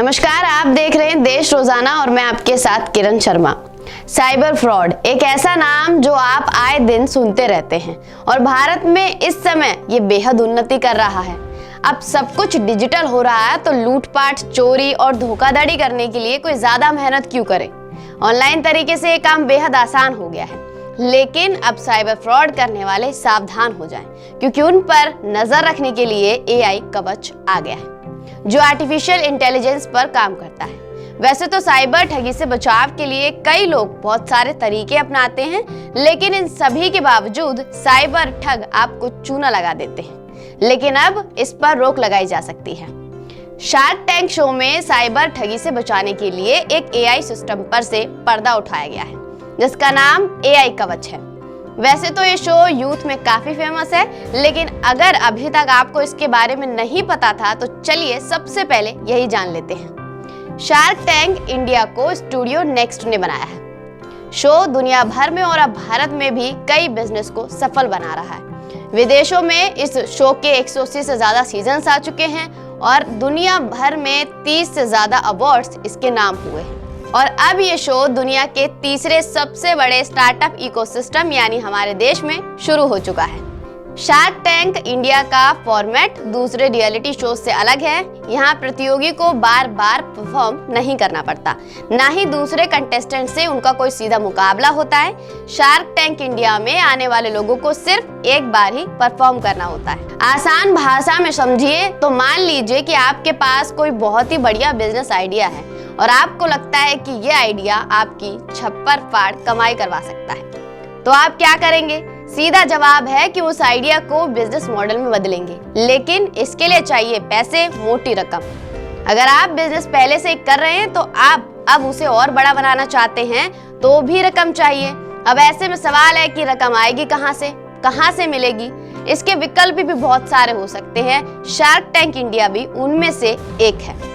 नमस्कार, आप देख रहे हैं देश रोजाना और मैं आपके साथ किरण शर्मा। साइबर फ्रॉड एक ऐसा नाम जो आप आए दिन सुनते रहते हैं और भारत में इस समय ये बेहद उन्नति कर रहा है। अब सब कुछ डिजिटल हो रहा है तो लूटपाट, चोरी और धोखाधड़ी करने के लिए कोई ज्यादा मेहनत क्यों करे। ऑनलाइन तरीके से ये काम बेहद आसान हो गया है, लेकिन अब साइबर फ्रॉड करने वाले सावधान हो जाएं, क्योंकि उन पर नजर रखने के लिए एआई कवच आ गया है जो आर्टिफिशियल इंटेलिजेंस पर काम करता है। वैसे तो साइबर ठगी से बचाव के लिए कई लोग बहुत सारे तरीके अपनाते हैं, लेकिन इन सभी के बावजूद साइबर ठग आपको चूना लगा देते हैं। लेकिन अब इस पर रोक लगाई जा सकती है। शार्क टैंक शो में साइबर ठगी से बचाने के लिए एक एआई सिस्टम पर से पर्दा उठाया गया है, जिसका नाम एआई कवच है। वैसे तो ये शो यूथ में काफी फेमस है, लेकिन अगर अभी तक आपको इसके बारे में नहीं पता था तो चलिए सबसे पहले यही जान लेते हैं। शार्क टैंक इंडिया को स्टूडियो नेक्स्ट ने बनाया है। शो दुनिया भर में और अब भारत में भी कई बिजनेस को सफल बना रहा है। विदेशों में इस शो के 180 से ज्यादा सीजन्स आ चुके हैं और दुनिया भर में 30 से ज्यादा अवार्ड्स इसके नाम हुए हैं। और अब ये शो दुनिया के तीसरे सबसे बड़े स्टार्टअप इकोसिस्टम यानी हमारे देश में शुरू हो चुका है। शार्क टैंक इंडिया का फॉर्मेट दूसरे रियलिटी शो से अलग है। यहाँ प्रतियोगी को बार बार परफॉर्म नहीं करना पड़ता, ना ही दूसरे कंटेस्टेंट से उनका कोई सीधा मुकाबला होता है। शार्क टैंक इंडिया में आने वाले लोगों को सिर्फ एक बार ही परफॉर्म करना होता है। आसान भाषा में समझिए तो मान लीजिए कि आपके पास कोई बहुत ही बढ़िया बिजनेस आइडिया है और आपको लगता है कि ये आइडिया आपकी छप्पर फाड़ कमाई करवा सकता है, तो आप क्या करेंगे? सीधा जवाब है कि उस आइडिया को बिजनेस मॉडल में बदलेंगे, लेकिन इसके लिए चाहिए पैसे, मोटी रकम। अगर आप बिजनेस पहले से कर रहे हैं तो आप अब उसे और बड़ा बनाना चाहते हैं तो भी रकम चाहिए। अब ऐसे में सवाल है कि रकम आएगी कहाँ से मिलेगी? इसके विकल्प भी बहुत सारे हो सकते हैं। शार्क टैंक इंडिया भी उनमें से एक है।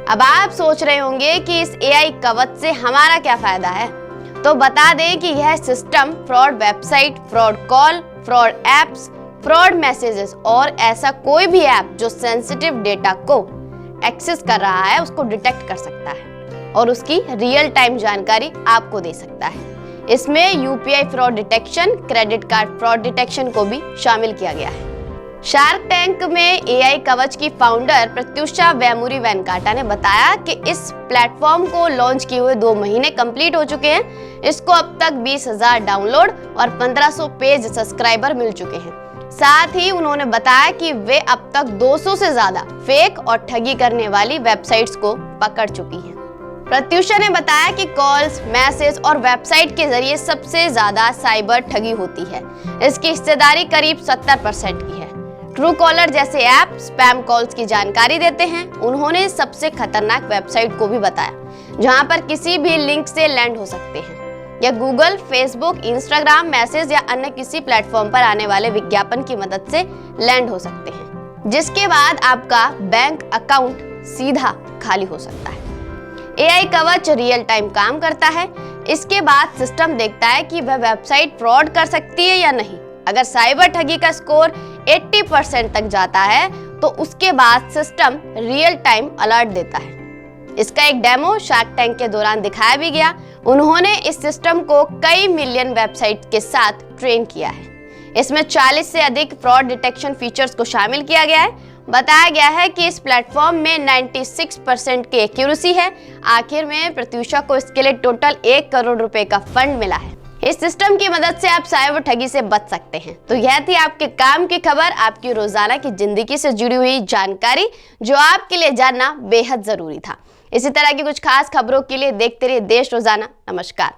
अब आप सोच रहे होंगे कि इस एआई कवच से हमारा क्या फायदा है, तो बता दें कि यह system fraud website, fraud call, fraud apps, fraud messages और ऐसा कोई भी ऐप जो सेंसिटिव डेटा को एक्सेस कर रहा है उसको डिटेक्ट कर सकता है और उसकी रियल टाइम जानकारी आपको दे सकता है। इसमें UPI fraud detection, credit card fraud detection को भी शामिल किया गया है। शार्क टैंक में एआई कवच की फाउंडर प्रत्युषा वेमुरी वेनकाटा ने बताया कि इस प्लेटफॉर्म को लॉन्च किए हुए 2 महीने कंप्लीट हो चुके हैं। इसको अब तक 20,000 डाउनलोड और 1500 पेज सब्सक्राइबर मिल चुके हैं। साथ ही उन्होंने बताया कि वे अब तक 200 से ज्यादा फेक और ठगी करने वाली वेबसाइट्स को पकड़ चुकी हैं। प्रत्युषा ने बताया कि कॉल्स, मैसेज और वेबसाइट के जरिए सबसे ज्यादा साइबर ठगी होती है। इसकी हिस्सेदारी करीब 70% की है। ट्रू कॉलर जैसे ऐप स्पैम कॉल्स की जानकारी देते हैं। उन्होंने सबसे खतरनाक वेबसाइट को भी बताया, जहां पर किसी भी लिंक से लैंड हो सकते हैं या गूगल, फेसबुक, इंस्टाग्राम मैसेज या अन्य किसी प्लेटफॉर्म पर आने वाले विज्ञापन की मदद से लैंड हो सकते हैं, जिसके बाद आपका बैंक अकाउंट सीधा खाली हो सकता है। एआई कवच रियल टाइम काम करता है। इसके बाद सिस्टम देखता है कि वह वेबसाइट फ्रॉड कर सकती है या नहीं। अगर साइबर ठगी का स्कोर 80% तक जाता है तो उसके बाद सिस्टम रियल टाइम अलर्ट देता है। इसका एक डेमो शार्क टैंक के दौरान दिखाया भी गया। उन्होंने इस सिस्टम को कई मिलियन वेबसाइट के साथ ट्रेन किया है। इसमें 40 से अधिक फ्रॉड डिटेक्शन फीचर्स को शामिल किया गया है। बताया गया है कि इस प्लेटफॉर्म में 96% की एक्यूरेसी है। आखिर में प्रत्युषा को इसके लिए टोटल 1 करोड़ रुपए का फंड मिला है। इस सिस्टम की मदद से आप साइबर ठगी से बच सकते हैं। तो यह थी आपके काम की खबर, आपकी रोजाना की जिंदगी से जुड़ी हुई जानकारी जो आपके लिए जानना बेहद जरूरी था। इसी तरह की कुछ खास खबरों के लिए देखते रहिए देश रोजाना। नमस्कार।